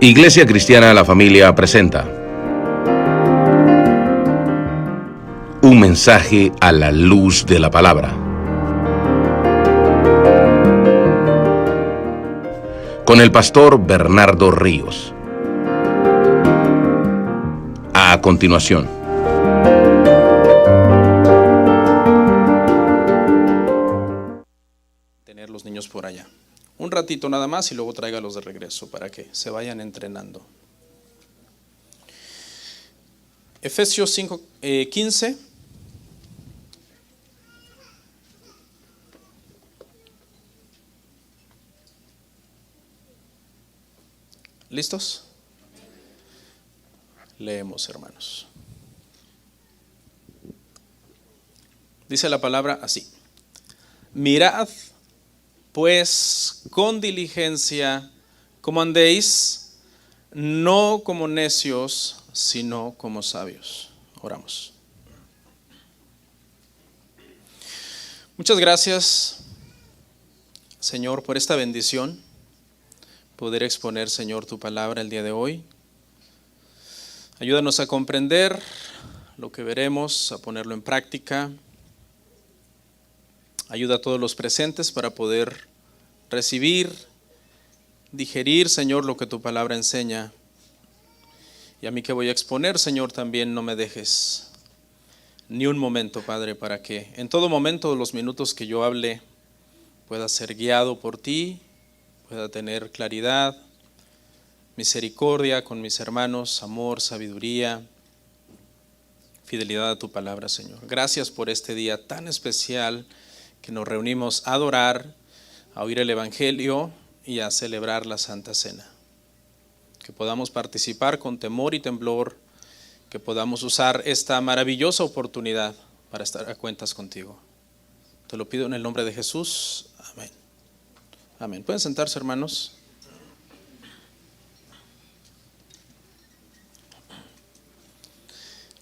Iglesia Cristiana La Familia presenta un mensaje a la luz de la palabra, con el pastor Bernardo Ríos. A continuación. Tener los niños por allá. Un ratito nada más y luego tráigalos de regreso para que se vayan entrenando. Efesios 5:15. ¿Listos? Leemos, hermanos. Dice la palabra así: mirad pues con diligencia como andéis, no como necios, sino como sabios. Oramos. Muchas gracias, Señor, por esta bendición, poder exponer, Señor, tu palabra el día de hoy. Ayúdanos a comprender lo que veremos, a ponerlo en práctica. Ayuda a todos los presentes para poder recibir, digerir, Señor, lo que tu palabra enseña. Y a mí que voy a exponer, Señor, también no me dejes ni un momento, Padre, para que en todo momento, los minutos que yo hable, pueda ser guiado por ti, pueda tener claridad, misericordia con mis hermanos, amor, sabiduría, fidelidad a tu palabra, Señor. Gracias por este día tan especial que nos reunimos a adorar, a oír el Evangelio y a celebrar la Santa Cena. Que podamos participar con temor y temblor, que podamos usar esta maravillosa oportunidad para estar a cuentas contigo. Te lo pido en el nombre de Jesús. Amén. Amén. ¿Pueden sentarse, hermanos?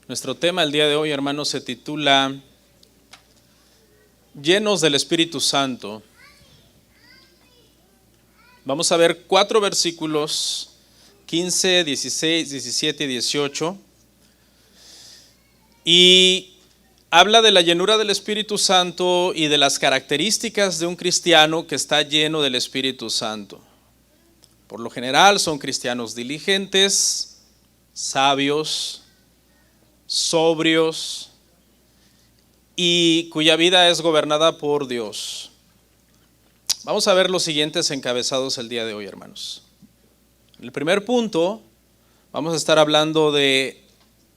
Nuestro tema el día de hoy, hermanos, se titula Llenos del Espíritu Santo. Vamos a ver 4 versículos, 15, 16, 17 y 18. Y habla de la llenura del Espíritu Santo y de las características de un cristiano que está lleno del Espíritu Santo. Por lo general son cristianos diligentes, sabios, sobrios, y cuya vida es gobernada por Dios. Vamos a ver los siguientes encabezados el día de hoy, hermanos. En el primer punto, vamos a estar hablando de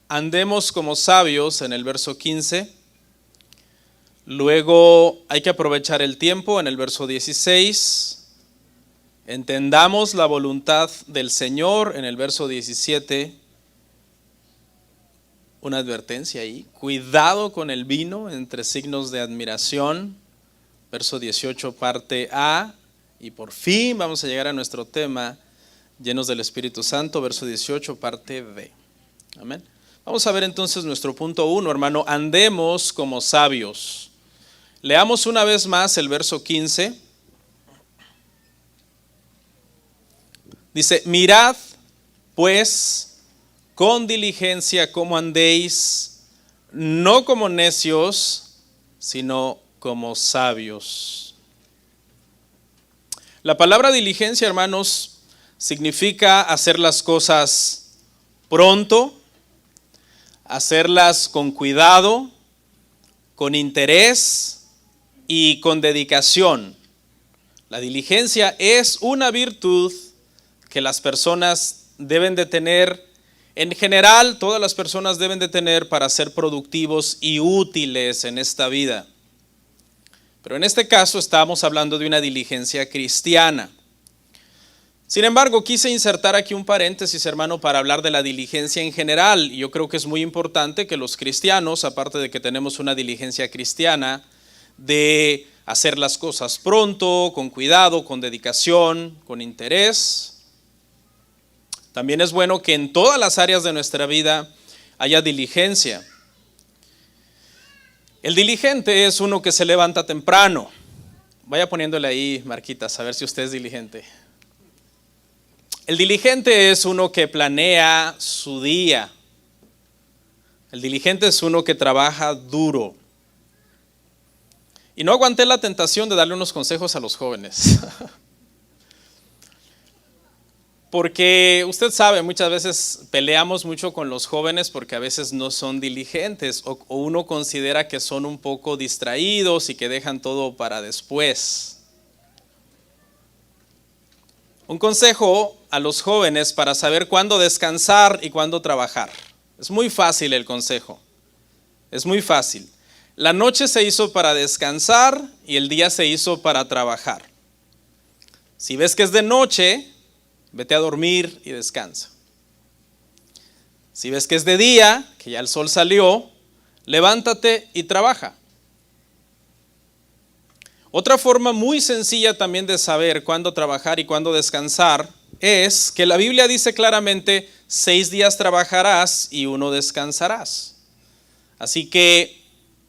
andemos como sabios en el verso 15. Luego hay que aprovechar el tiempo en el verso 16. Entendamos la voluntad del Señor en el verso 17. Una advertencia ahí, cuidado con el vino, entre signos de admiración, verso 18 parte A, y por fin vamos a llegar a nuestro tema, llenos del Espíritu Santo, verso 18 parte B. Amén. Vamos a ver entonces nuestro punto 1, hermano, andemos como sabios. Leamos una vez más el verso 15. Dice, mirad pues con diligencia como andéis, no como necios, sino como sabios. La palabra diligencia, hermanos, significa hacer las cosas pronto, hacerlas con cuidado, con interés y con dedicación. La diligencia es una virtud que las personas deben de tener. En general, todas las personas deben de tener para ser productivos y útiles en esta vida. Pero en este caso estamos hablando de una diligencia cristiana. Sin embargo, quise insertar aquí un paréntesis, hermano, para hablar de la diligencia en general. Y yo creo que es muy importante que los cristianos, aparte de que tenemos una diligencia cristiana, de hacer las cosas pronto, con cuidado, con dedicación, con interés, también es bueno que en todas las áreas de nuestra vida haya diligencia. El diligente es uno que se levanta temprano. Vaya poniéndole ahí marquitas, a ver si usted es diligente. El diligente es uno que planea su día. El diligente es uno que trabaja duro. Y no aguanté la tentación de darle unos consejos a los jóvenes. Porque usted sabe, muchas veces peleamos mucho con los jóvenes porque a veces no son diligentes o uno considera que son un poco distraídos y que dejan todo para después. Un consejo a los jóvenes para saber cuándo descansar y cuándo trabajar. Es muy fácil el consejo. Es muy fácil. La noche se hizo para descansar y el día se hizo para trabajar. Si ves que es de noche, vete a dormir y descansa. Si ves que es de día, que ya el sol salió, levántate y trabaja. Otra forma muy sencilla también de saber cuándo trabajar y cuándo descansar es que la Biblia dice claramente 6 días trabajarás y 1 descansarás. Así que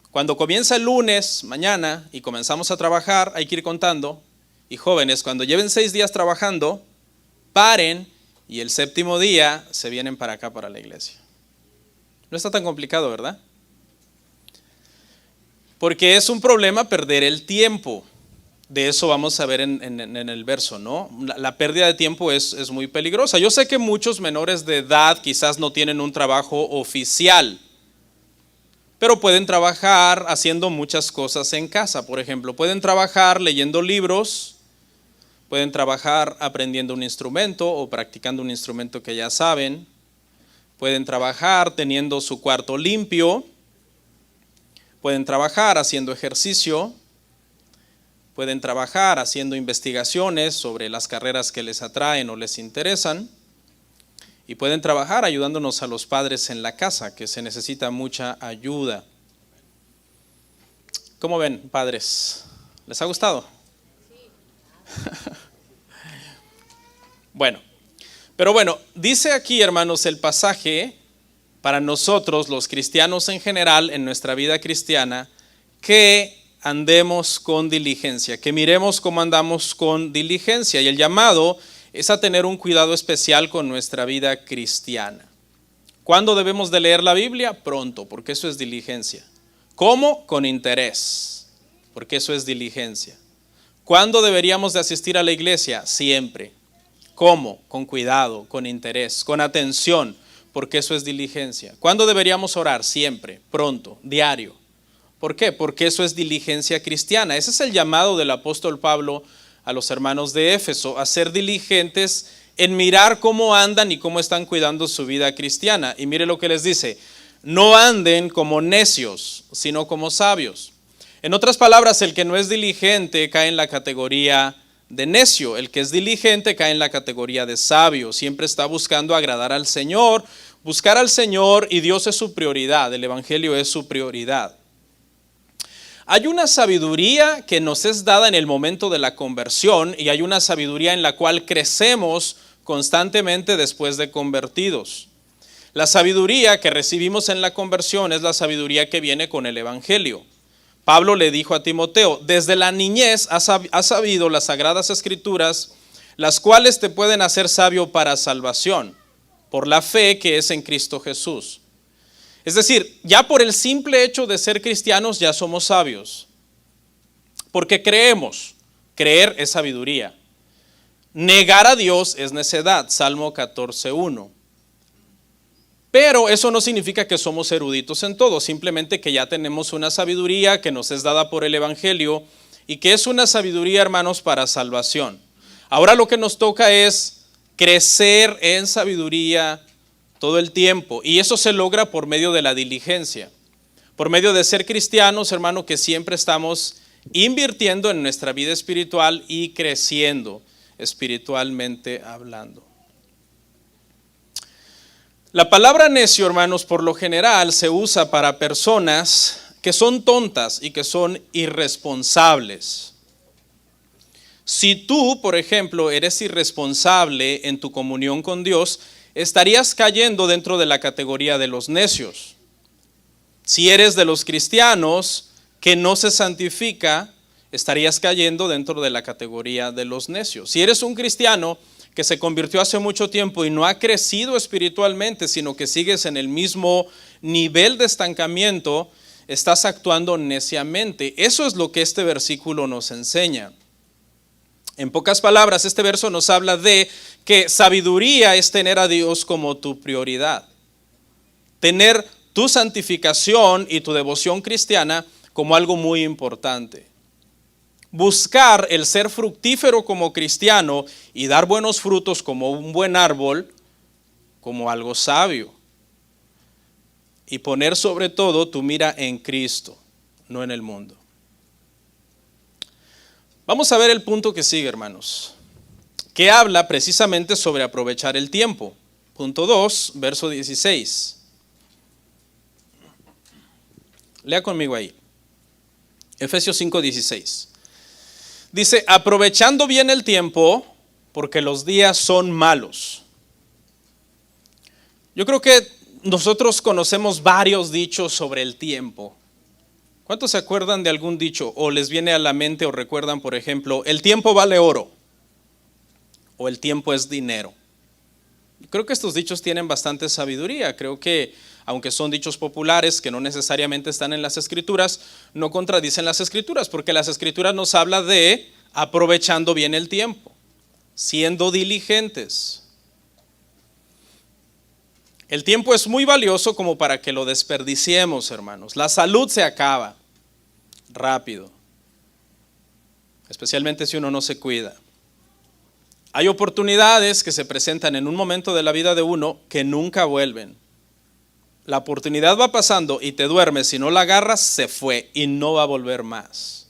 cuando comienza el lunes, mañana, y comenzamos a trabajar, hay que ir contando. Y jóvenes, cuando lleven 6 días trabajando, paren y el 7º día se vienen para acá, para la iglesia. No está tan complicado, ¿verdad? Porque es un problema perder el tiempo. De eso vamos a ver en el verso, ¿no? La pérdida de tiempo es muy peligrosa. Yo sé que muchos menores de edad quizás no tienen un trabajo oficial, pero pueden trabajar haciendo muchas cosas en casa. Por ejemplo, pueden trabajar leyendo libros, pueden trabajar aprendiendo un instrumento o practicando un instrumento que ya saben, pueden trabajar teniendo su cuarto limpio, pueden trabajar haciendo ejercicio, pueden trabajar haciendo investigaciones sobre las carreras que les atraen o les interesan, y pueden trabajar ayudándonos a los padres en la casa, que se necesita mucha ayuda. ¿Cómo ven, padres? ¿Les ha gustado? Bueno, dice aquí, hermanos, el pasaje para nosotros, los cristianos en general, en nuestra vida cristiana, que andemos con diligencia, que miremos cómo andamos con diligencia. Y el llamado es a tener un cuidado especial con nuestra vida cristiana. ¿Cuándo debemos de leer la Biblia? Pronto, porque eso es diligencia. ¿Cómo? Con interés, porque eso es diligencia. ¿Cuándo deberíamos de asistir a la iglesia? Siempre. ¿Cómo? Con cuidado, con interés, con atención, porque eso es diligencia. ¿Cuándo deberíamos orar? Siempre, pronto, diario. ¿Por qué? Porque eso es diligencia cristiana. Ese es el llamado del apóstol Pablo a los hermanos de Éfeso, a ser diligentes en mirar cómo andan y cómo están cuidando su vida cristiana. Y mire lo que les dice: no anden como necios, sino como sabios. En otras palabras, el que no es diligente cae en la categoría de necio. El que es diligente cae en la categoría de sabio. Siempre está buscando agradar al Señor, buscar al Señor, y Dios es su prioridad. El evangelio es su prioridad. Hay una sabiduría que nos es dada en el momento de la conversión, y hay una sabiduría en la cual crecemos constantemente después de convertidos. La sabiduría que recibimos en la conversión es la sabiduría que viene con el evangelio. Pablo le dijo a Timoteo: desde la niñez has sabido las sagradas escrituras, las cuales te pueden hacer sabio para salvación, por la fe que es en Cristo Jesús. Es decir, ya por el simple hecho de ser cristianos ya somos sabios, porque creemos. Creer es sabiduría. Negar a Dios es necedad, Salmo 14:1. Pero eso no significa que somos eruditos en todo, simplemente que ya tenemos una sabiduría que nos es dada por el evangelio, y que es una sabiduría, hermanos, para salvación. Ahora lo que nos toca es crecer en sabiduría todo el tiempo, y eso se logra por medio de la diligencia, por medio de ser cristianos, hermano, que siempre estamos invirtiendo en nuestra vida espiritual y creciendo espiritualmente hablando. La palabra necio, hermanos, por lo general se usa para personas que son tontas y que son irresponsables. Si tú, por ejemplo, eres irresponsable en tu comunión con Dios, estarías cayendo dentro de la categoría de los necios. Si eres de los cristianos que no se santifica, estarías cayendo dentro de la categoría de los necios. Si eres un cristiano que se convirtió hace mucho tiempo y no ha crecido espiritualmente, sino que sigues en el mismo nivel de estancamiento, estás actuando neciamente. Eso es lo que este versículo nos enseña. En pocas palabras, este verso nos habla de que sabiduría es tener a Dios como tu prioridad. Tener tu santificación y tu devoción cristiana como algo muy importante. Buscar el ser fructífero como cristiano y dar buenos frutos como un buen árbol, como algo sabio. Y poner sobre todo tu mira en Cristo, no en el mundo. Vamos a ver el punto que sigue, hermanos, que habla precisamente sobre aprovechar el tiempo. Punto 2, verso 16. Lea conmigo ahí. Efesios 5:16. Dice, aprovechando bien el tiempo, porque los días son malos. Yo creo que nosotros conocemos varios dichos sobre el tiempo. ¿Cuántos se acuerdan de algún dicho o les viene a la mente o recuerdan, por ejemplo, el tiempo vale oro o el tiempo es dinero? Creo que estos dichos tienen bastante sabiduría. Creo que, aunque son dichos populares que no necesariamente están en las Escrituras, no contradicen las Escrituras, porque las Escrituras nos habla de aprovechando bien el tiempo, siendo diligentes. El tiempo es muy valioso como para que lo desperdiciemos, hermanos. La salud se acaba rápido, especialmente si uno no se cuida. Hay oportunidades que se presentan en un momento de la vida de uno que nunca vuelven. La oportunidad va pasando y te duermes, si no la agarras, se fue y no va a volver más.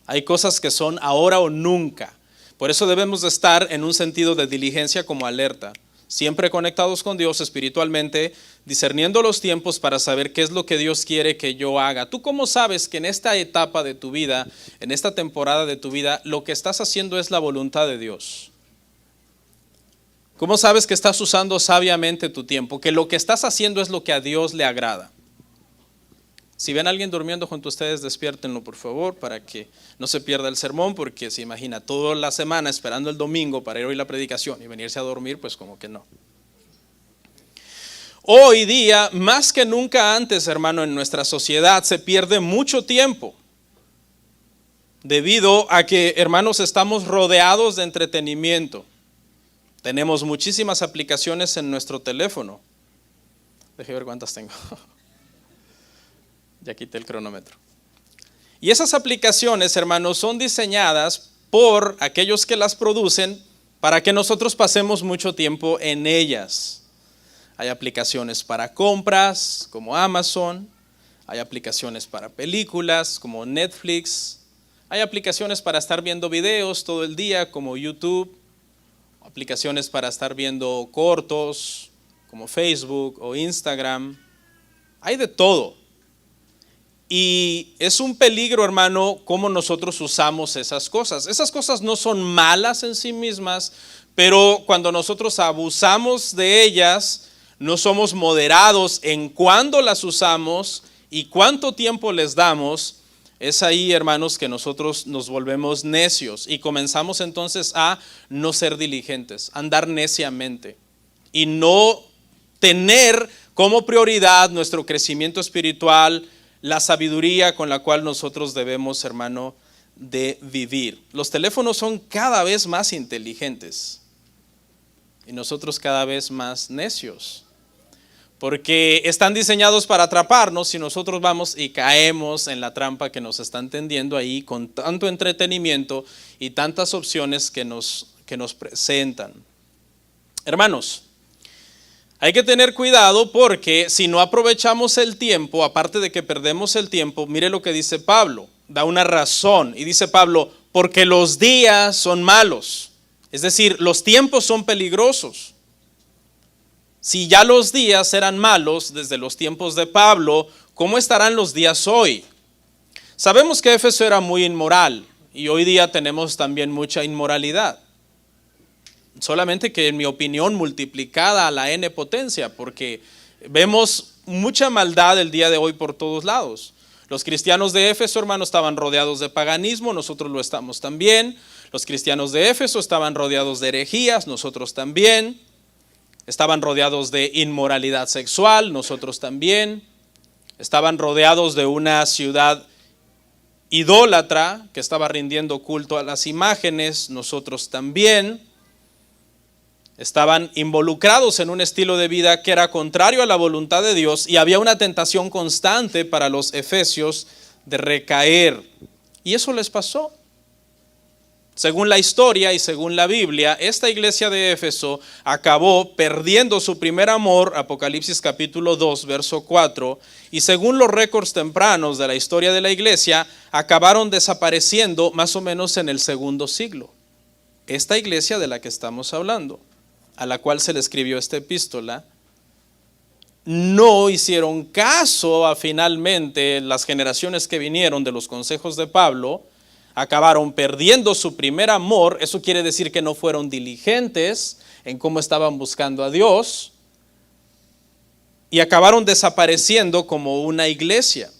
Hay cosas que son ahora o nunca. Por eso debemos de estar en un sentido de diligencia como alerta. Siempre conectados con Dios espiritualmente, discerniendo los tiempos para saber qué es lo que Dios quiere que yo haga. ¿Tú cómo sabes que en esta etapa de tu vida, en esta temporada de tu vida, lo que estás haciendo es la voluntad de Dios? ¿Cómo sabes que estás usando sabiamente tu tiempo? Que lo que estás haciendo es lo que a Dios le agrada. Si ven a alguien durmiendo junto a ustedes, despiértenlo por favor para que no se pierda el sermón, porque se imagina toda la semana esperando el domingo para ir a oír la predicación y venirse a dormir, pues como que no. Hoy día, más que nunca antes, hermano, en nuestra sociedad se pierde mucho tiempo debido a que, hermanos, estamos rodeados de entretenimiento. Tenemos muchísimas aplicaciones en nuestro teléfono. Deje ver cuántas tengo. Ya quité el cronómetro. Y esas aplicaciones, hermanos, son diseñadas por aquellos que las producen para que nosotros pasemos mucho tiempo en ellas. Hay aplicaciones para compras, como Amazon. Hay aplicaciones para películas, como Netflix. Hay aplicaciones para estar viendo videos todo el día, como YouTube. Aplicaciones para estar viendo cortos, como Facebook o Instagram. Hay de todo. Y es un peligro, hermano, cómo nosotros usamos esas cosas. Esas cosas no son malas en sí mismas, pero cuando nosotros abusamos de ellas, no somos moderados en cuándo las usamos y cuánto tiempo les damos. Es ahí, hermanos, que nosotros nos volvemos necios y comenzamos entonces a no ser diligentes, a andar neciamente y no tener como prioridad nuestro crecimiento espiritual, la sabiduría con la cual nosotros debemos, hermano, de vivir. Los teléfonos son cada vez más inteligentes y nosotros cada vez más necios, porque están diseñados para atraparnos y nosotros vamos y caemos en la trampa que nos están tendiendo ahí con tanto entretenimiento y tantas opciones que nos presentan. Hermanos, hay que tener cuidado porque si no aprovechamos el tiempo, aparte de que perdemos el tiempo, mire lo que dice Pablo, da una razón y dice Pablo, porque los días son malos, es decir, los tiempos son peligrosos. Si ya los días eran malos desde los tiempos de Pablo, ¿cómo estarán los días hoy? Sabemos que Éfeso era muy inmoral y hoy día tenemos también mucha inmoralidad. Solamente que en mi opinión multiplicada a la n potencia, porque vemos mucha maldad el día de hoy por todos lados. Los cristianos de Éfeso, hermano, estaban rodeados de paganismo, nosotros lo estamos también. Los cristianos de Éfeso estaban rodeados de herejías, nosotros también. Estaban rodeados de inmoralidad sexual, nosotros también. Estaban rodeados de una ciudad idólatra que estaba rindiendo culto a las imágenes, nosotros también. Estaban involucrados en un estilo de vida que era contrario a la voluntad de Dios y había una tentación constante para los efesios de recaer. Y eso les pasó. Según la historia y según la Biblia, esta iglesia de Éfeso acabó perdiendo su primer amor, Apocalipsis capítulo 2, verso 4, y según los récords tempranos de la historia de la iglesia, acabaron desapareciendo más o menos en el segundo siglo. Esta iglesia de la que estamos hablando, a la cual se le escribió esta epístola, no hicieron caso a finalmente las generaciones que vinieron de los consejos de Pablo, acabaron perdiendo su primer amor. Eso quiere decir que no fueron diligentes en cómo estaban buscando a Dios y acabaron desapareciendo como una iglesia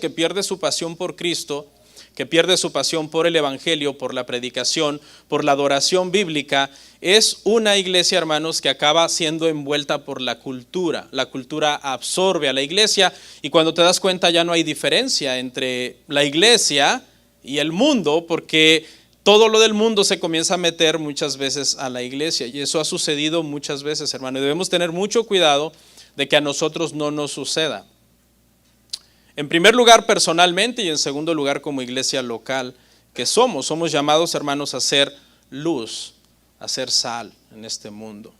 que pierde su pasión por Cristo, que pierde su pasión por el evangelio, por la predicación, por la adoración bíblica. Es una iglesia, hermanos, que acaba siendo envuelta por la cultura. La cultura absorbe a la iglesia y cuando te das cuenta ya no hay diferencia entre la iglesia y el mundo, porque todo lo del mundo se comienza a meter muchas veces a la iglesia y eso ha sucedido muchas veces, hermano, y debemos tener mucho cuidado de que a nosotros no nos suceda. En primer lugar personalmente y en segundo lugar como iglesia local que somos llamados, hermanos, a ser luz, a ser sal en este mundo.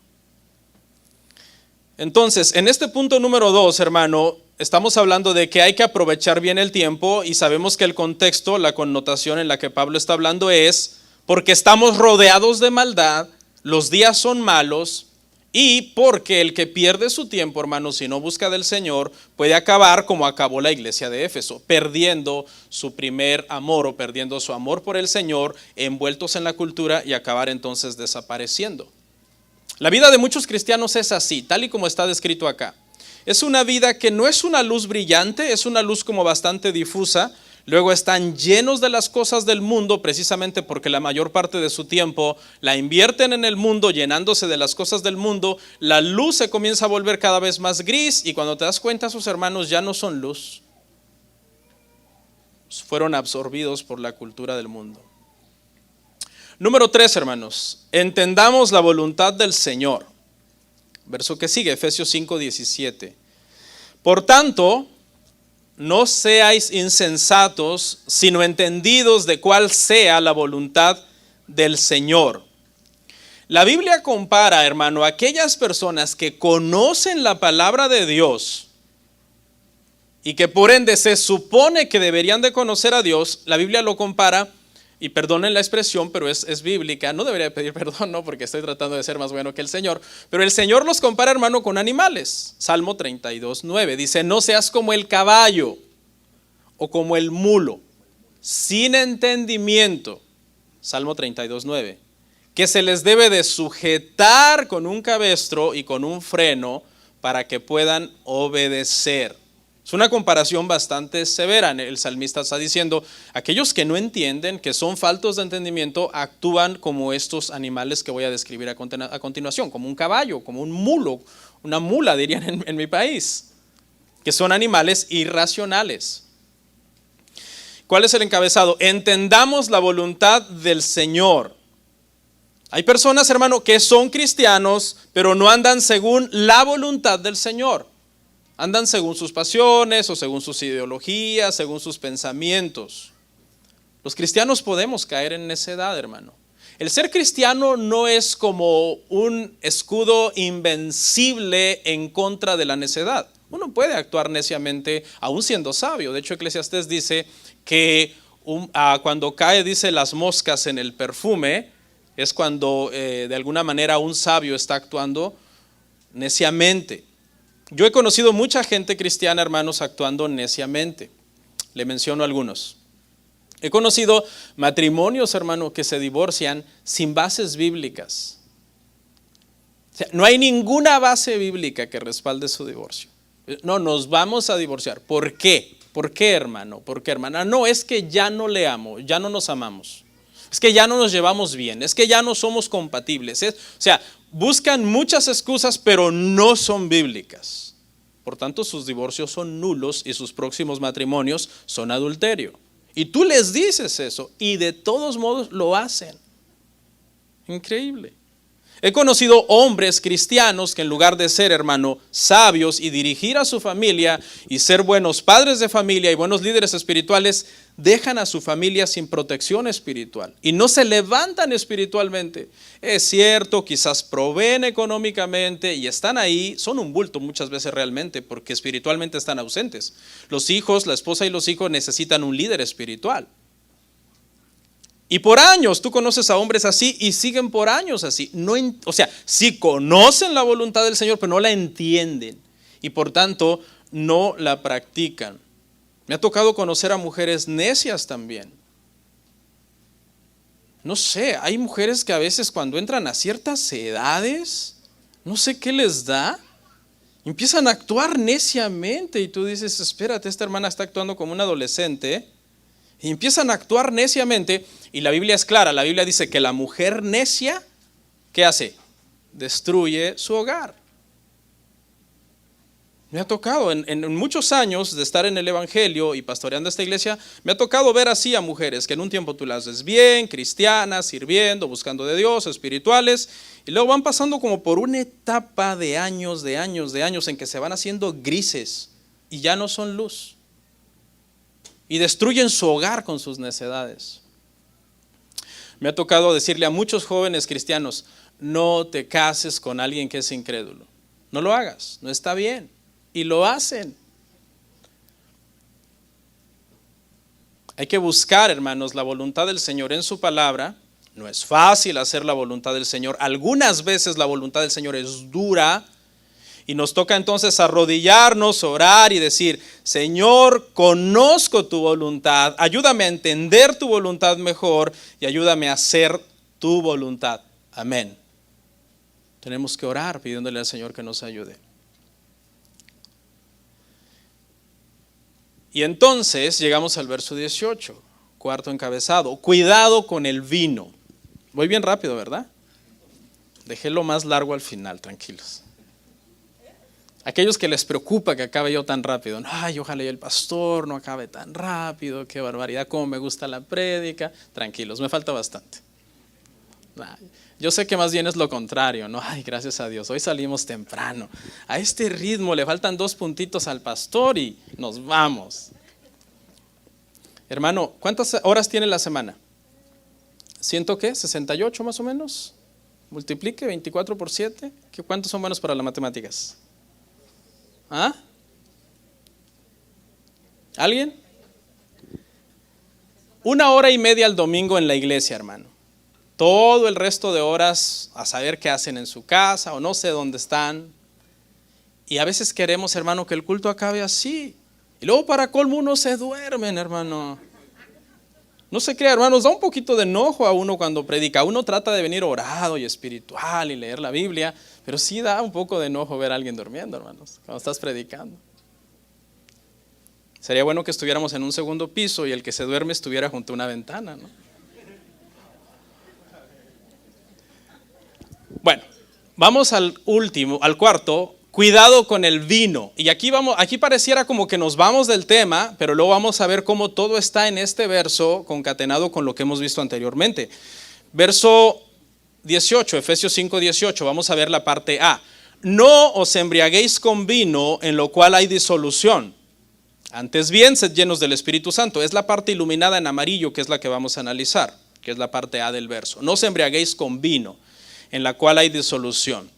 Entonces, en este punto número 2, hermano, estamos hablando de que hay que aprovechar bien el tiempo y sabemos que el contexto, la connotación en la que Pablo está hablando es porque estamos rodeados de maldad, los días son malos. Y porque el que pierde su tiempo, hermanos, si no busca del Señor, puede acabar como acabó la iglesia de Éfeso, perdiendo su primer amor o perdiendo su amor por el Señor, envueltos en la cultura y acabar entonces desapareciendo. La vida de muchos cristianos es así, tal y como está descrito acá. Es una vida que no es una luz brillante, es una luz como bastante difusa. Luego están llenos de las cosas del mundo precisamente porque la mayor parte de su tiempo la invierten en el mundo, llenándose de las cosas del mundo. La luz se comienza a volver cada vez más gris y cuando te das cuenta, sus hermanos ya no son luz. Fueron absorbidos por la cultura del mundo. Número 3, hermanos, entendamos la voluntad del Señor. Verso que sigue, Efesios 5:17. Por tanto, no seáis insensatos, sino entendidos de cuál sea la voluntad del Señor. La Biblia compara, hermano, a aquellas personas que conocen la palabra de Dios y que por ende se supone que deberían de conocer a Dios. La Biblia lo compara, y perdonen la expresión, pero es bíblica. No debería pedir perdón, no, porque estoy tratando de ser más bueno que el Señor. Pero el Señor los compara, hermano, con animales. Salmo 32:9 dice: no seas como el caballo o como el mulo, sin entendimiento. Salmo 32:9, que se les debe de sujetar con un cabestro y con un freno para que puedan obedecer. Es una comparación bastante severa. El salmista está diciendo, aquellos que no entienden, que son faltos de entendimiento, actúan como estos animales que voy a describir a continuación, como un caballo, como un mulo, una mula dirían en mi país, que son animales irracionales. ¿Cuál es el encabezado? Entendamos la voluntad del Señor. Hay personas, hermano, que son cristianos, pero no andan según la voluntad del Señor. Andan según sus pasiones o según sus ideologías, según sus pensamientos. Los cristianos podemos caer en necedad, hermano. El ser cristiano no es como un escudo invencible en contra de la necedad. Uno puede actuar neciamente aún siendo sabio. De hecho, Eclesiastés dice que cuando cae, dice, las moscas en el perfume, es cuando de alguna manera un sabio está actuando neciamente. Yo he conocido mucha gente cristiana, hermanos, actuando neciamente. Le menciono algunos. He conocido matrimonios, hermano, que se divorcian sin bases bíblicas. O sea, no hay ninguna base bíblica que respalde su divorcio. No, nos vamos a divorciar. ¿Por qué? ¿Por qué, hermano? ¿Por qué, hermana? No, es que ya no le amo, ya no nos amamos. Es que ya no nos llevamos bien, es que ya no somos compatibles. O sea, buscan muchas excusas, pero no son bíblicas. Por tanto, sus divorcios son nulos y sus próximos matrimonios son adulterio. Y tú les dices eso y de todos modos lo hacen. Increíble. He conocido hombres cristianos que en lugar de ser, hermano, sabios y dirigir a su familia y ser buenos padres de familia y buenos líderes espirituales, dejan a su familia sin protección espiritual y no se levantan espiritualmente. Es cierto, quizás proveen económicamente y están ahí, son un bulto muchas veces realmente porque espiritualmente están ausentes. Los hijos, la esposa y los hijos necesitan un líder espiritual. Y por años tú conoces a hombres así y siguen por años así. O sea, sí conocen la voluntad del Señor, pero no la entienden y por tanto no la practican. Me ha tocado conocer a mujeres necias también. No sé, hay mujeres que a veces cuando entran a ciertas edades, no sé qué les da, empiezan a actuar neciamente y tú dices, espérate, esta hermana está actuando como una adolescente. Y empiezan a actuar neciamente y la Biblia es clara, la Biblia dice que la mujer necia, ¿qué hace? Destruye su hogar. Me ha tocado en muchos años de estar en el Evangelio y pastoreando esta iglesia, me ha tocado ver así a mujeres que en un tiempo tú las ves bien, cristianas, sirviendo, buscando de Dios, espirituales, y luego van pasando como por una etapa de años en que se van haciendo grises y ya no son luz. Y destruyen su hogar con sus necedades. Me ha tocado decirle a muchos jóvenes cristianos, no te cases con alguien que es incrédulo. No lo hagas, no está bien. Y lo hacen. Hay que buscar, hermanos, la voluntad del Señor en su palabra. No es fácil hacer la voluntad del Señor. Algunas veces la voluntad del Señor es dura. Y nos toca entonces arrodillarnos, orar y decir, Señor, conozco tu voluntad, ayúdame a entender tu voluntad mejor y ayúdame a hacer tu voluntad. Amén. Tenemos que orar pidiéndole al Señor que nos ayude. Y entonces llegamos al verso 18, cuarto encabezado. Cuidado con el vino. Voy bien rápido, ¿verdad? Dejé lo más largo al final, tranquilos. Aquellos que les preocupa que acabe yo tan rápido, ay, ojalá y el pastor no acabe tan rápido, qué barbaridad, cómo me gusta la prédica. Tranquilos, me falta bastante. Yo sé que más bien es lo contrario, ¿no? Ay, gracias a Dios, hoy salimos temprano. A este ritmo le faltan 2 puntitos al pastor y nos vamos. Hermano, ¿cuántas horas tiene la semana? ¿100 qué? ¿68 más o menos? Multiplique 24 por 7. ¿Cuántos son buenos para las matemáticas? ¿Ah? ¿Alguien? 1 hora y media al domingo en la iglesia, hermano. Todo el resto de horas a saber qué hacen en su casa o no sé dónde están. Y a veces queremos, hermano, que el culto acabe así. Y luego para colmo uno se duermen, hermano. No se crea, hermanos, da un poquito de enojo a uno cuando predica. Uno trata de venir orado y espiritual y leer la Biblia, pero sí da un poco de enojo ver a alguien durmiendo, hermanos, cuando estás predicando. Sería bueno que estuviéramos en un segundo piso y el que se duerme estuviera junto a una ventana, ¿no? Bueno, vamos al cuarto. Cuidado con el vino. Y aquí pareciera como que nos vamos del tema, pero luego vamos a ver cómo todo está en este verso concatenado con lo que hemos visto anteriormente. Verso 18, Efesios 5, 18, vamos a ver la parte A. No os embriaguéis con vino en lo cual hay disolución. Antes bien, sed llenos del Espíritu Santo. Es la parte iluminada en amarillo que es la que vamos a analizar, que es la parte A del verso. No os embriaguéis con vino en la cual hay disolución.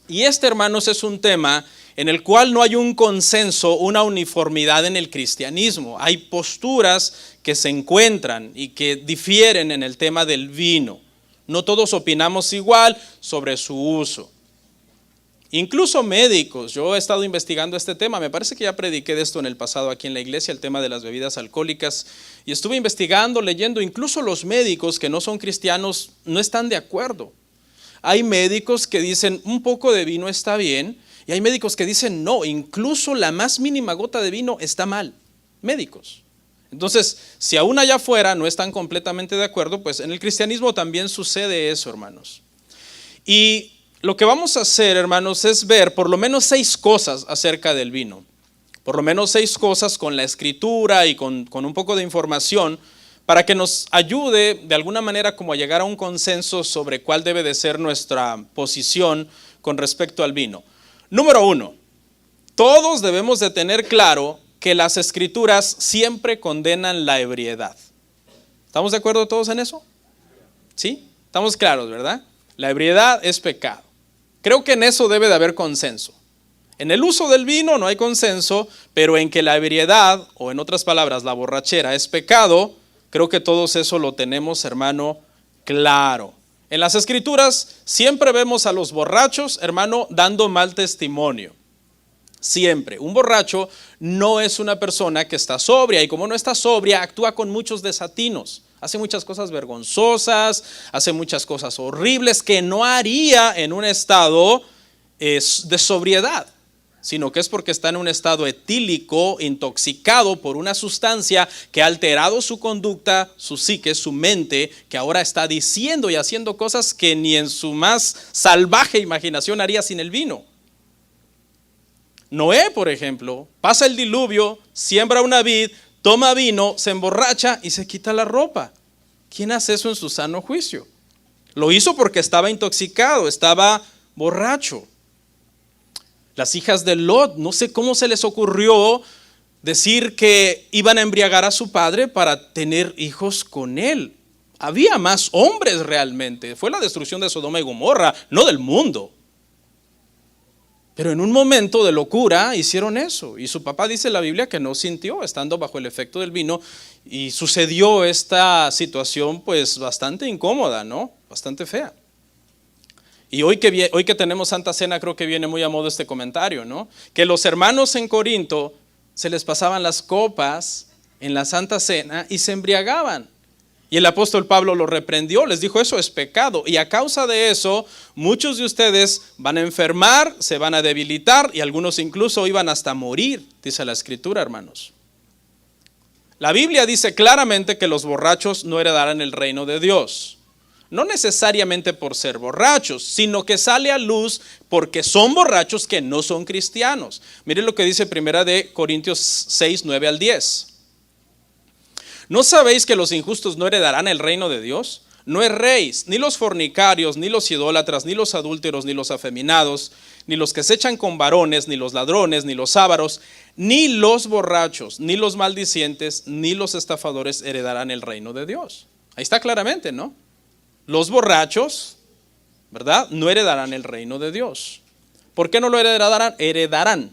Y hermanos, es un tema en el cual no hay un consenso, una uniformidad en el cristianismo. Hay posturas que se encuentran y que difieren en el tema del vino. No todos opinamos igual sobre su uso. Incluso médicos, yo he estado investigando este tema, me parece que ya prediqué de esto en el pasado aquí en la iglesia, el tema de las bebidas alcohólicas, y estuve investigando, leyendo, incluso los médicos que no son cristianos no están de acuerdo. Hay médicos que dicen un poco de vino está bien Y hay médicos que dicen, no, incluso la más mínima gota de vino está mal. Médicos. Entonces, si aún allá afuera no están completamente de acuerdo, pues en el cristianismo también sucede eso, hermanos. Y lo que vamos a hacer, hermanos, es ver por lo menos 6 cosas acerca del vino. Por lo menos 6 cosas con la escritura y con un poco de información para que nos ayude de alguna manera como a llegar a un consenso sobre cuál debe de ser nuestra posición con respecto al vino. Número 1, todos debemos de tener claro que las escrituras siempre condenan la ebriedad. ¿Estamos de acuerdo todos en eso? ¿Sí? Estamos claros, ¿verdad? La ebriedad es pecado. Creo que en eso debe de haber consenso. En el uso del vino no hay consenso, pero en que la ebriedad, o en otras palabras, la borrachera es pecado, creo que todos eso lo tenemos, hermano, claro. En las escrituras siempre vemos a los borrachos, hermano, dando mal testimonio. Siempre. Un borracho no es una persona que está sobria, y como no está sobria, actúa con muchos desatinos. Hace muchas cosas vergonzosas, hace muchas cosas horribles que no haría en un estado de sobriedad, sino que es porque está en un estado etílico, intoxicado por una sustancia que ha alterado su conducta, su psique, su mente, que ahora está diciendo y haciendo cosas que ni en su más salvaje imaginación haría sin el vino. Noé, por ejemplo, pasa el diluvio, siembra una vid, toma vino, se emborracha y se quita la ropa. ¿Quién hace eso en su sano juicio? Lo hizo porque estaba intoxicado, estaba borracho. Las hijas de Lot, no sé cómo se les ocurrió decir que iban a embriagar a su padre para tener hijos con él. Había más hombres realmente. Fue la destrucción de Sodoma y Gomorra, no del mundo. Pero en un momento de locura hicieron eso. Y su papá dice en la Biblia que no sintió estando bajo el efecto del vino. Y sucedió esta situación pues bastante incómoda, ¿no? Bastante fea. Y hoy que tenemos Santa Cena creo que viene muy a modo este comentario, ¿no? Que los hermanos en Corinto se les pasaban las copas en la Santa Cena y se embriagaban. Y el apóstol Pablo lo reprendió, les dijo eso es pecado. Y a causa de eso, muchos de ustedes van a enfermar, se van a debilitar y algunos incluso iban hasta morir, dice la escritura, hermanos. La Biblia dice claramente que los borrachos no heredarán el reino de Dios. No necesariamente por ser borrachos, sino que sale a luz porque son borrachos que no son cristianos. Miren lo que dice 1 Corintios 6, 9 al 10. ¿No sabéis que los injustos no heredarán el reino de Dios? No erréis, ni los fornicarios, ni los idólatras, ni los adúlteros, ni los afeminados, ni los que se echan con varones, ni los ladrones, ni los ávaros, ni los borrachos, ni los maldicientes, ni los estafadores heredarán el reino de Dios. Ahí está claramente, ¿no? Los borrachos, ¿verdad? No heredarán el reino de Dios. ¿Por qué no lo heredarán? Heredarán.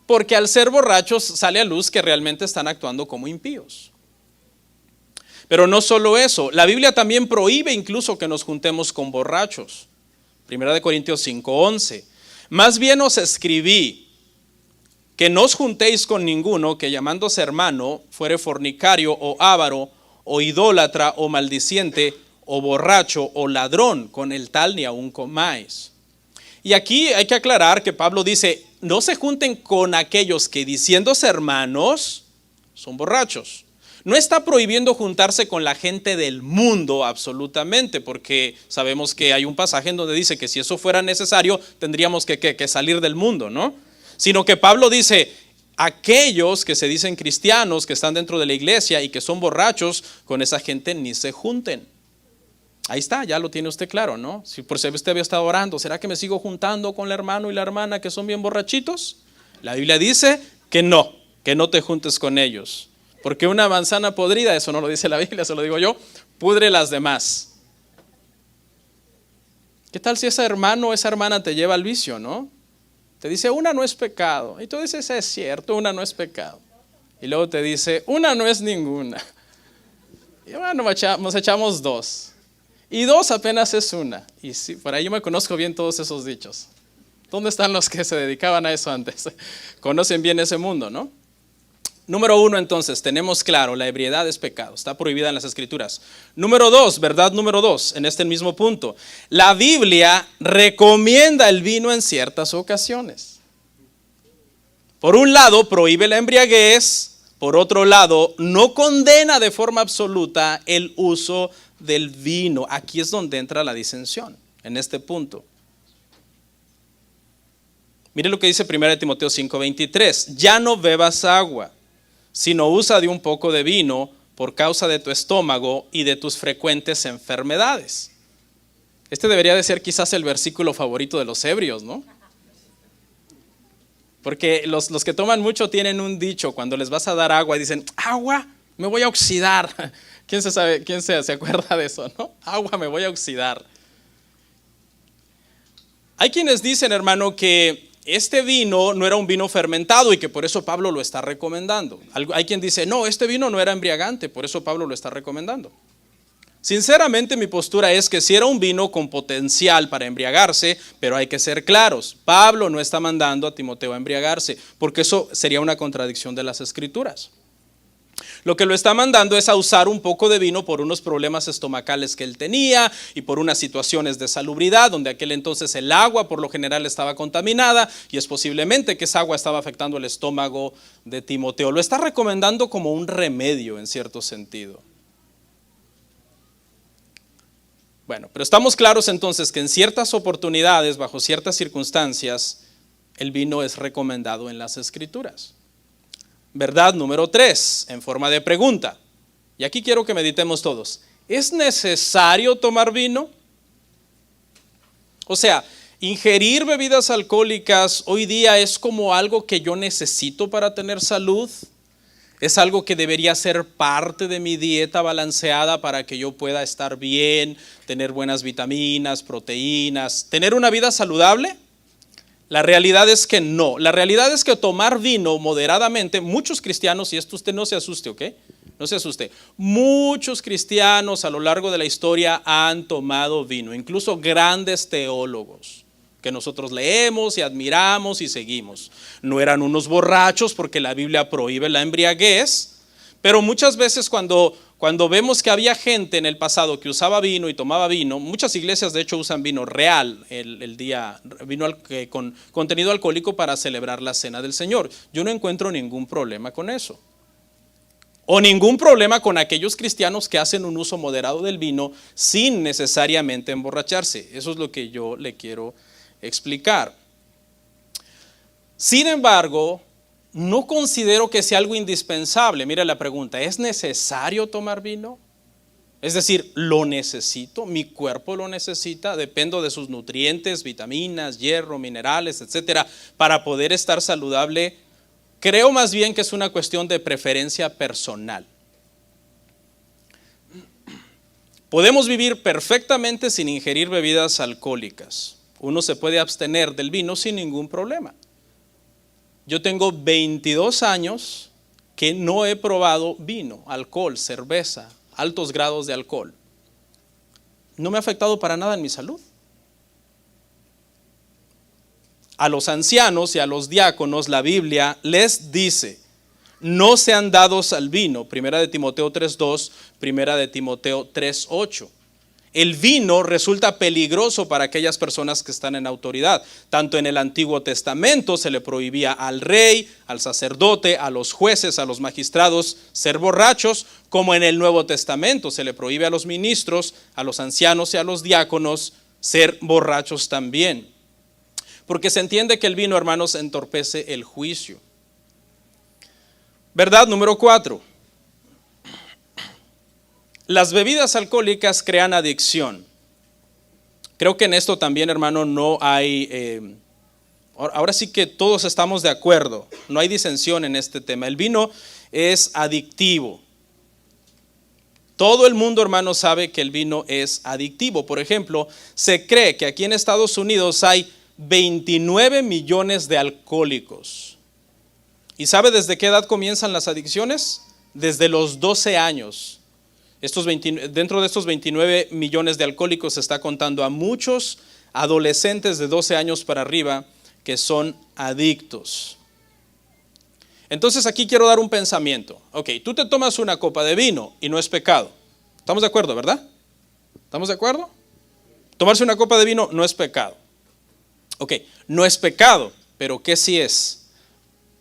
Porque al ser borrachos sale a luz que realmente están actuando como impíos. Pero no solo eso, la Biblia también prohíbe incluso que nos juntemos con borrachos. 1 Corintios 5:11. Más bien os escribí que no os juntéis con ninguno que llamándose hermano fuere fornicario o avaro o idólatra o maldiciente o borracho o ladrón, con el tal ni aun comáis. Y aquí hay que aclarar que Pablo dice, no se junten con aquellos que diciéndose hermanos son borrachos. No está prohibiendo juntarse con la gente del mundo absolutamente, porque sabemos que hay un pasaje en donde dice que si eso fuera necesario tendríamos que salir del mundo, ¿no? Sino que Pablo dice, aquellos que se dicen cristianos, que están dentro de la iglesia y que son borrachos, con esa gente ni se junten. Ahí está, ya lo tiene usted claro, ¿no? Si por si usted había estado orando, ¿será que me sigo juntando con el hermano y la hermana que son bien borrachitos? La Biblia dice que no te juntes con ellos. Porque una manzana podrida, eso no lo dice la Biblia, eso lo digo yo, pudre las demás. ¿Qué tal si ese hermano o esa hermana te lleva al vicio, no? Te dice, una no es pecado. Y tú dices, es cierto, una no es pecado. Y luego te dice, una no es ninguna. Y bueno, nos echamos 2. Y 2 apenas es una. Y sí, por ahí yo me conozco bien todos esos dichos. ¿Dónde están los que se dedicaban a eso antes? Conocen bien ese mundo, ¿no? Número 1, entonces, tenemos claro, la ebriedad es pecado, está prohibida en las escrituras. Número 2, verdad número 2, en este mismo punto. La Biblia recomienda el vino en ciertas ocasiones. Por un lado, prohíbe la embriaguez, por otro lado, no condena de forma absoluta el uso del vino. Aquí es donde entra la disensión, en este punto. Mire lo que dice 1 Timoteo 5:23. Ya no bebas agua, sino usa de un poco de vino por causa de tu estómago y de tus frecuentes enfermedades. Este debería de ser quizás el versículo favorito de los ebrios, ¿no? Porque los que toman mucho tienen un dicho, cuando les vas a dar agua, dicen, agua, me voy a oxidar. ¿Quién se acuerda de eso, no? Agua, me voy a oxidar. Hay quienes dicen, hermano, que este vino no era un vino fermentado y que por eso Pablo lo está recomendando. Hay quien dice, no, este vino no era embriagante, por eso Pablo lo está recomendando. Sinceramente, mi postura es que sí era un vino con potencial para embriagarse, pero hay que ser claros. Pablo no está mandando a Timoteo a embriagarse, porque eso sería una contradicción de las Escrituras. Lo que lo está mandando es a usar un poco de vino por unos problemas estomacales que él tenía y por unas situaciones de salubridad, donde aquel entonces el agua por lo general estaba contaminada y es posiblemente que esa agua estaba afectando el estómago de Timoteo. Lo está recomendando como un remedio en cierto sentido. Bueno, pero estamos claros entonces que en ciertas oportunidades, bajo ciertas circunstancias, el vino es recomendado en las Escrituras. Verdad número 3, en forma de pregunta. Y aquí quiero que meditemos todos. ¿Es necesario tomar vino? O sea, ingerir bebidas alcohólicas hoy día es como algo que yo necesito para tener salud. Es algo que debería ser parte de mi dieta balanceada para que yo pueda estar bien, tener buenas vitaminas, proteínas, tener una vida saludable. La realidad es que no. La realidad es que tomar vino moderadamente, muchos cristianos, y esto usted no se asuste, ¿ok? No se asuste. Muchos cristianos a lo largo de la historia han tomado vino, incluso grandes teólogos que nosotros leemos y admiramos y seguimos. No eran unos borrachos porque la Biblia prohíbe la embriaguez, pero muchas veces cuando vemos que había gente en el pasado que usaba vino y tomaba vino, muchas iglesias de hecho usan vino real vino con contenido alcohólico para celebrar la cena del Señor. Yo no encuentro ningún problema con eso. O ningún problema con aquellos cristianos que hacen un uso moderado del vino sin necesariamente emborracharse. Eso es lo que yo le quiero explicar. Sin embargo, no considero que sea algo indispensable. Mira la pregunta, ¿es necesario tomar vino? Es decir, ¿lo necesito? ¿Mi cuerpo lo necesita? Dependo de sus nutrientes, vitaminas, hierro, minerales, etcétera, para poder estar saludable. Creo más bien que es una cuestión de preferencia personal. Podemos vivir perfectamente sin ingerir bebidas alcohólicas. Uno se puede abstener del vino sin ningún problema. Yo tengo 22 años que no he probado vino, alcohol, cerveza, altos grados de alcohol. No me ha afectado para nada en mi salud. A los ancianos y a los diáconos la Biblia les dice, no sean dados al vino, 1 Timoteo 3:2, 1 Timoteo 3:8. El vino resulta peligroso para aquellas personas que están en autoridad. Tanto en el Antiguo Testamento se le prohibía al rey, al sacerdote, a los jueces, a los magistrados ser borrachos, como en el Nuevo Testamento se le prohíbe a los ministros, a los ancianos y a los diáconos ser borrachos también. Porque se entiende que el vino, hermanos, entorpece el juicio. Verdad número 4. Las bebidas alcohólicas crean adicción. Creo que en esto también, hermano, no hay, ahora sí que todos estamos de acuerdo, no hay disensión en este tema. El vino es adictivo. Todo el mundo, hermano, sabe que el vino es adictivo. Por ejemplo, se cree que aquí en Estados Unidos hay 29 millones de alcohólicos. ¿Y sabe desde qué edad comienzan las adicciones? Desde los 12 años. Dentro de estos 29 millones de alcohólicos se está contando a muchos adolescentes de 12 años para arriba que son adictos. Entonces aquí quiero dar un pensamiento. Ok, tú te tomas una copa de vino y no es pecado. ¿Estamos de acuerdo, verdad? ¿Estamos de acuerdo? Tomarse una copa de vino no es pecado. Ok, no es pecado, pero ¿qué sí es?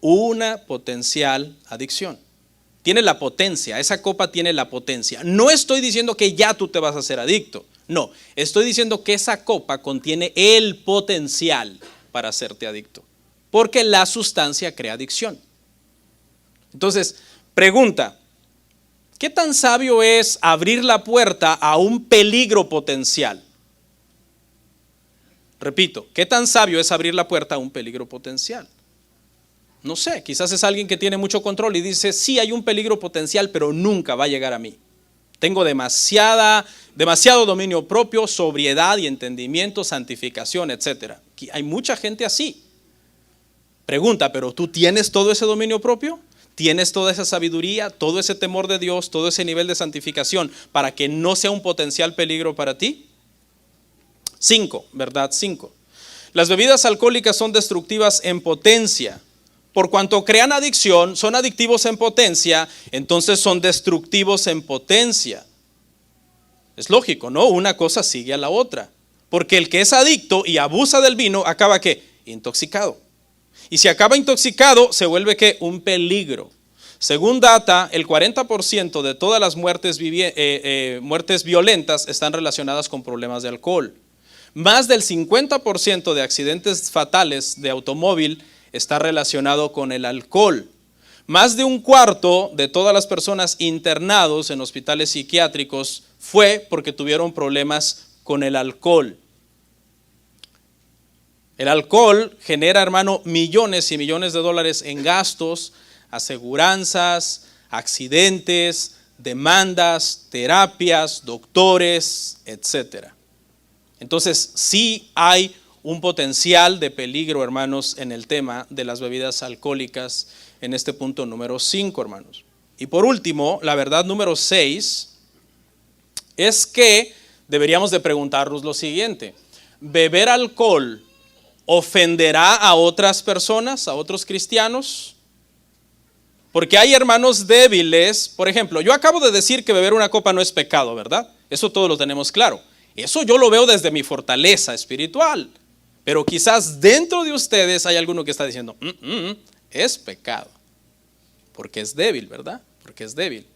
una potencial adicción. Tiene la potencia, esa copa tiene la potencia. No estoy diciendo que ya tú te vas a hacer adicto. No, estoy diciendo que esa copa contiene el potencial para hacerte adicto. Porque la sustancia crea adicción. Entonces, pregunta, ¿qué tan sabio es abrir la puerta a un peligro potencial? Repito, ¿qué tan sabio es abrir la puerta a un peligro potencial? No sé, quizás es alguien que tiene mucho control y dice, sí hay un peligro potencial, pero nunca va a llegar a mí. Tengo demasiado dominio propio, sobriedad y entendimiento, santificación, etc. Hay mucha gente así. Pregunta, ¿pero tú tienes todo ese dominio propio? ¿Tienes toda esa sabiduría, todo ese temor de Dios, todo ese nivel de santificación para que no sea un potencial peligro para ti? 5, ¿verdad? 5. Las bebidas alcohólicas son destructivas en potencia. Por cuanto crean adicción, son adictivos en potencia, entonces son destructivos en potencia. Es lógico, ¿no? Una cosa sigue a la otra. Porque el que es adicto y abusa del vino, acaba ¿qué? Intoxicado. Y si acaba intoxicado, se vuelve ¿qué? Un peligro. Según data, el 40% de todas las muertes violentas están relacionadas con problemas de alcohol. Más del 50% de accidentes fatales de automóvil está relacionado con el alcohol. Más de un cuarto de todas las personas internados en hospitales psiquiátricos fue porque tuvieron problemas con el alcohol. El alcohol genera, hermano, millones y millones de dólares en gastos, aseguranzas, accidentes, demandas, terapias, doctores, etc. Entonces, sí hay un potencial de peligro, hermanos, en el tema de las bebidas alcohólicas, en este punto número 5, hermanos. Y por último, la verdad número 6 es que deberíamos de preguntarnos lo siguiente: ¿beber alcohol ofenderá a otras personas, a otros cristianos? Porque hay hermanos débiles. Por ejemplo, yo acabo de decir que beber una copa no es pecado, ¿verdad? Eso todos lo tenemos claro. Eso yo lo veo desde mi fortaleza espiritual. Pero quizás dentro de ustedes hay alguno que está diciendo, es pecado. Porque es débil, ¿verdad? Porque es débil.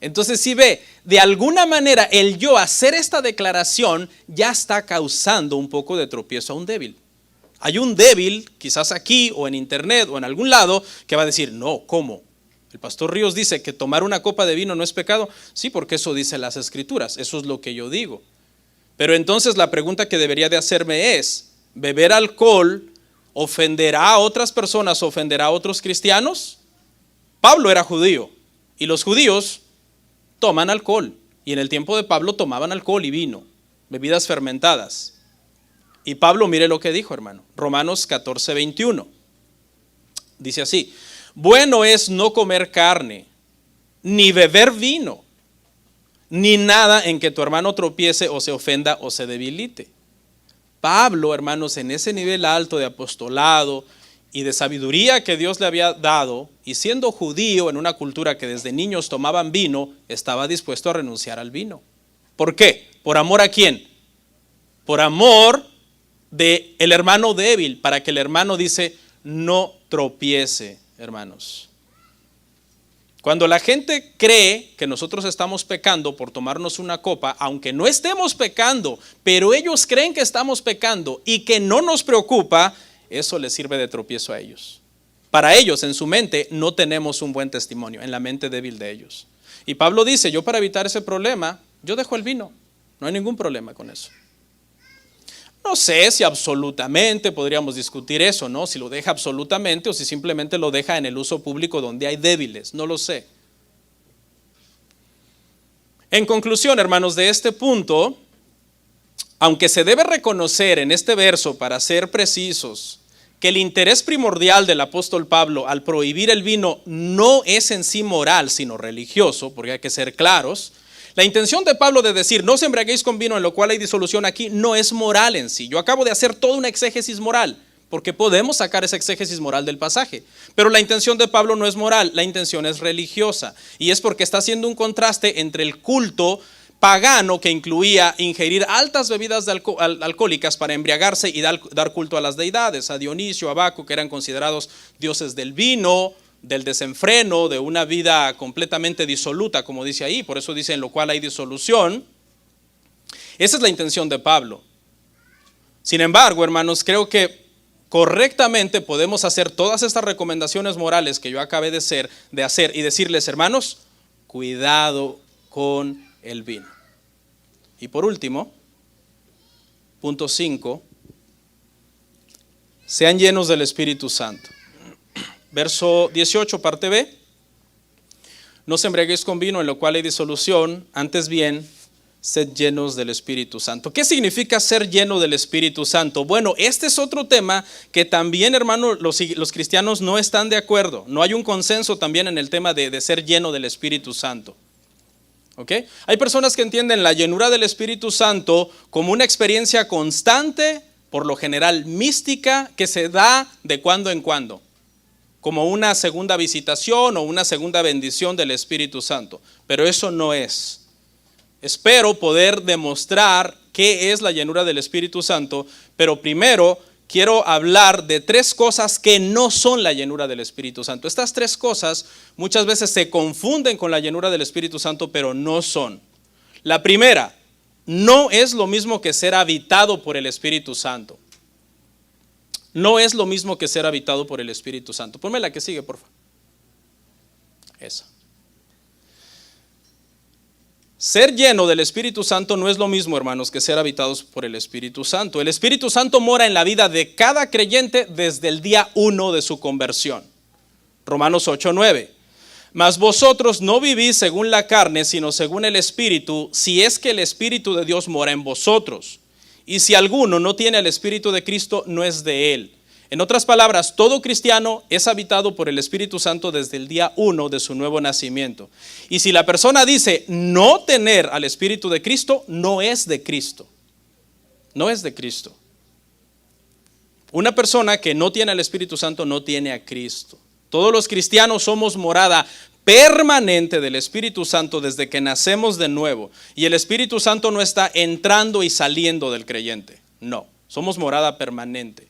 Entonces, si ve, de alguna manera el yo hacer esta declaración ya está causando un poco de tropiezo a un débil. Hay un débil, quizás aquí o en internet o en algún lado, que va a decir, no, ¿cómo? El pastor Ríos dice que tomar una copa de vino no es pecado. Sí, porque eso dice las Escrituras, eso es lo que yo digo. Pero entonces la pregunta que debería de hacerme es, ¿beber alcohol ofenderá a otras personas, ofenderá a otros cristianos? Pablo era judío y los judíos toman alcohol. Y en el tiempo de Pablo tomaban alcohol y vino, bebidas fermentadas. Y Pablo, mire lo que dijo, hermano. Romanos 14:21. Dice así: bueno es no comer carne, ni beber vino, ni nada en que tu hermano tropiece o se ofenda o se debilite. Pablo, hermanos, en ese nivel alto de apostolado y de sabiduría que Dios le había dado, y siendo judío en una cultura que desde niños tomaban vino, estaba dispuesto a renunciar al vino. ¿Por qué? ¿Por amor a quién? Por amor del hermano débil, para que el hermano, dice, no tropiece, hermanos. Cuando la gente cree que nosotros estamos pecando por tomarnos una copa, aunque no estemos pecando, pero ellos creen que estamos pecando y que no nos preocupa, eso les sirve de tropiezo a ellos. Para ellos, en su mente, no tenemos un buen testimonio, en la mente débil de ellos. Y Pablo dice, yo para evitar ese problema, yo dejo el vino. No hay ningún problema con eso. No sé si absolutamente podríamos discutir eso, ¿no? Si lo deja absolutamente o si simplemente lo deja en el uso público donde hay débiles, no lo sé. En conclusión, hermanos, de este punto, aunque se debe reconocer en este verso, para ser precisos, que el interés primordial del apóstol Pablo al prohibir el vino no es en sí moral, sino religioso, porque hay que ser claros. La intención de Pablo de decir, no os embriaguéis con vino en lo cual hay disolución aquí, no es moral en sí. Yo acabo de hacer toda una exégesis moral, porque podemos sacar esa exégesis moral del pasaje. Pero la intención de Pablo no es moral, la intención es religiosa. Y es porque está haciendo un contraste entre el culto pagano que incluía ingerir altas bebidas alcohólicas para embriagarse y dar culto a las deidades, a Dionisio, a Baco, que eran considerados dioses del vino, del desenfreno, de una vida completamente disoluta, como dice ahí. Por eso dice: en lo cual hay disolución. Esa es la intención de Pablo. Sin embargo, hermanos, creo que correctamente podemos hacer todas estas recomendaciones morales que yo acabé de hacer y decirles: hermanos, cuidado con el vino. Y por último, punto 5, sean llenos del Espíritu Santo. Verso 18, parte B: no os embriaguéis con vino, en lo cual hay disolución, antes bien, sed llenos del Espíritu Santo. ¿Qué significa ser lleno del Espíritu Santo? Bueno, este es otro tema que también, hermano, los cristianos no están de acuerdo. No hay un consenso también en el tema de ser lleno del Espíritu Santo. ¿Okay? Hay personas que entienden la llenura del Espíritu Santo como una experiencia constante, por lo general mística, que se da de cuando en cuando, como una segunda visitación o una segunda bendición del Espíritu Santo. Pero eso no es. Espero poder demostrar qué es la llenura del Espíritu Santo, pero primero quiero hablar de 3 cosas que no son la llenura del Espíritu Santo. Estas 3 cosas muchas veces se confunden con la llenura del Espíritu Santo, pero no son. La primera, no es lo mismo que ser habitado por el Espíritu Santo. No es lo mismo que ser habitado por el Espíritu Santo. Ponme la que sigue, por favor. Esa. Ser lleno del Espíritu Santo no es lo mismo, hermanos, que ser habitados por el Espíritu Santo. El Espíritu Santo mora en la vida de cada creyente desde el día 1 de su conversión. Romanos 8:9. Mas vosotros no vivís según la carne, sino según el Espíritu, si es que el Espíritu de Dios mora en vosotros. Y si alguno no tiene el Espíritu de Cristo, no es de él. En otras palabras, todo cristiano es habitado por el Espíritu Santo desde el día 1 de su nuevo nacimiento. Y si la persona dice no tener al Espíritu de Cristo, no es de Cristo. No es de Cristo. Una persona que no tiene al Espíritu Santo no tiene a Cristo. Todos los cristianos somos morada permanente del Espíritu Santo desde que nacemos de nuevo. Y el Espíritu Santo no está entrando y saliendo del creyente. No, somos morada permanente.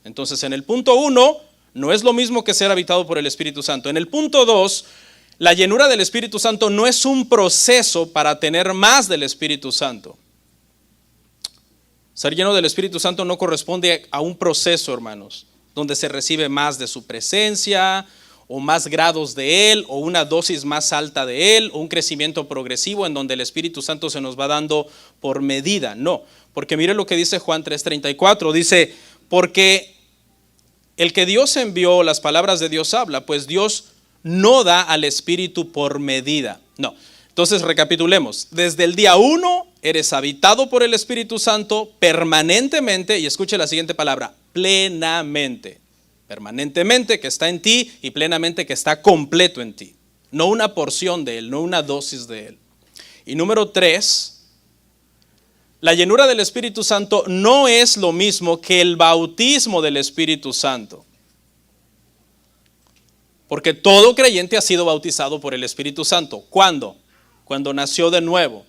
Entonces, en el punto 1, no es lo mismo que ser habitado por el Espíritu Santo. En el punto 2, la llenura del Espíritu Santo no es un proceso para tener más del Espíritu Santo. Ser lleno del Espíritu Santo no corresponde a un proceso, hermanos, donde se recibe más de su presencia, o más grados de Él, o una dosis más alta de Él, o un crecimiento progresivo en donde el Espíritu Santo se nos va dando por medida. No, porque mire lo que dice Juan 3:34, dice: porque el que Dios envió, las palabras de Dios habla, pues Dios no da al Espíritu por medida. No. Entonces recapitulemos. Desde el día 1 eres habitado por el Espíritu Santo permanentemente, y escuche la siguiente palabra: plenamente. Permanentemente, que está en ti, y plenamente, que está completo en ti. No una porción de Él, no una dosis de Él. Y número 3, la llenura del Espíritu Santo no es lo mismo que el bautismo del Espíritu Santo. Porque todo creyente ha sido bautizado por el Espíritu Santo. ¿Cuándo? Cuando nació de nuevo.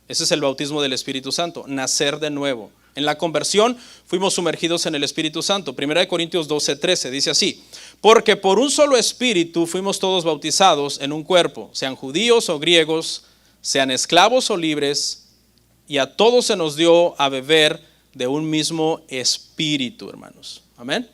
Ese es el bautismo del Espíritu Santo, nacer de nuevo. En la conversión fuimos sumergidos en el Espíritu Santo. 1 Corintios 12:13 dice así: porque por un solo Espíritu fuimos todos bautizados en un cuerpo, sean judíos o griegos, sean esclavos o libres, y a todos se nos dio a beber de un mismo Espíritu, hermanos. Amén.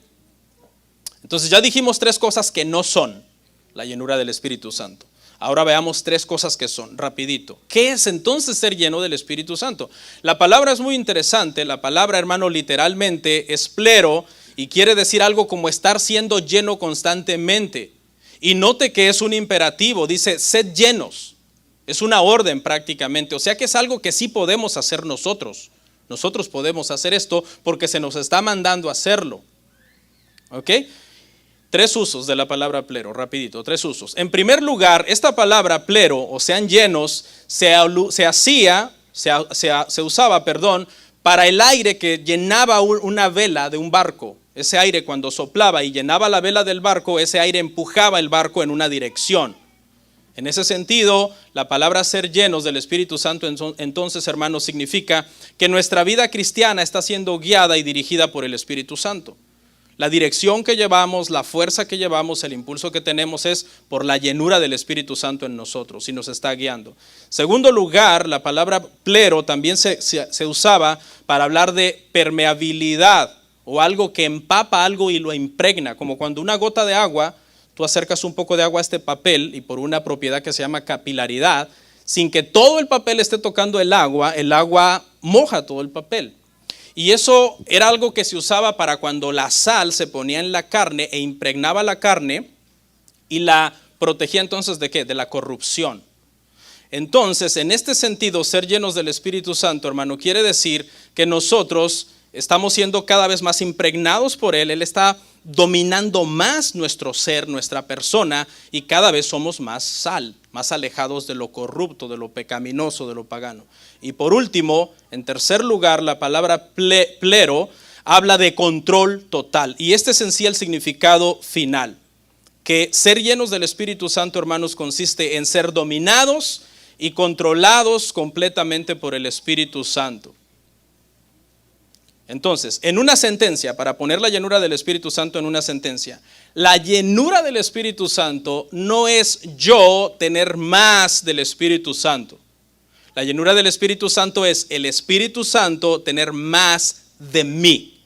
Entonces ya dijimos 3 cosas que no son la llenura del Espíritu Santo. Ahora veamos 3 cosas que son, rapidito. ¿Qué es entonces ser lleno del Espíritu Santo? La palabra es muy interesante. La palabra, hermano, literalmente es plero y quiere decir algo como estar siendo lleno constantemente. Y note que es un imperativo, dice sed llenos. Es una orden prácticamente, o sea que es algo que sí podemos hacer nosotros. Nosotros podemos hacer esto porque se nos está mandando a hacerlo. ¿Ok? 3 usos de la palabra plero, rapidito, 3 usos. En primer lugar, esta palabra plero, o sean llenos, se usaba para el aire que llenaba una vela de un barco. Ese aire, cuando soplaba y llenaba la vela del barco, ese aire empujaba el barco en una dirección. En ese sentido, la palabra ser llenos del Espíritu Santo, entonces, hermanos, significa que nuestra vida cristiana está siendo guiada y dirigida por el Espíritu Santo. La dirección que llevamos, la fuerza que llevamos, el impulso que tenemos es por la llenura del Espíritu Santo en nosotros y nos está guiando. Segundo lugar, la palabra plero también se usaba para hablar de permeabilidad o algo que empapa algo y lo impregna, como cuando una gota de agua, tú acercas un poco de agua a este papel y por una propiedad que se llama capilaridad, sin que todo el papel esté tocando el agua moja todo el papel. Y eso era algo que se usaba para cuando la sal se ponía en la carne e impregnaba la carne y la protegía entonces ¿de qué? De la corrupción. Entonces, en este sentido, ser llenos del Espíritu Santo, hermano, quiere decir que nosotros estamos siendo cada vez más impregnados por Él. Él está dominando más nuestro ser, nuestra persona, y cada vez somos más sal, más alejados de lo corrupto, de lo pecaminoso, de lo pagano. Y por último, en tercer lugar, la palabra plero habla de control total. Y este es en sí el significado final. Que ser llenos del Espíritu Santo, hermanos, consiste en ser dominados y controlados completamente por el Espíritu Santo. Entonces, en una sentencia, para poner la llenura del Espíritu Santo en una sentencia, la llenura del Espíritu Santo no es yo tener más del Espíritu Santo. La llenura del Espíritu Santo es el Espíritu Santo tener más de mí.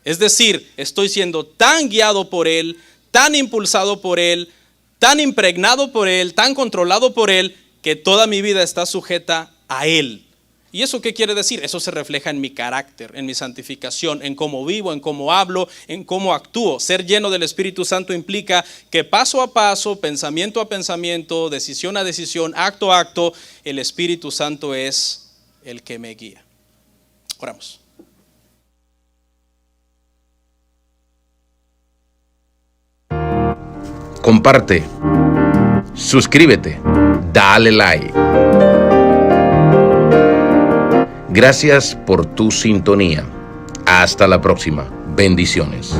Es decir, estoy siendo tan guiado por Él, tan impulsado por Él, tan impregnado por Él, tan controlado por Él, que toda mi vida está sujeta a Él. ¿Y eso qué quiere decir? Eso se refleja en mi carácter, en mi santificación, en cómo vivo, en cómo hablo, en cómo actúo. Ser lleno del Espíritu Santo implica que paso a paso, pensamiento a pensamiento, decisión a decisión, acto a acto, el Espíritu Santo es el que me guía. Oramos. Comparte, suscríbete, dale like. Gracias por tu sintonía. Hasta la próxima. Bendiciones.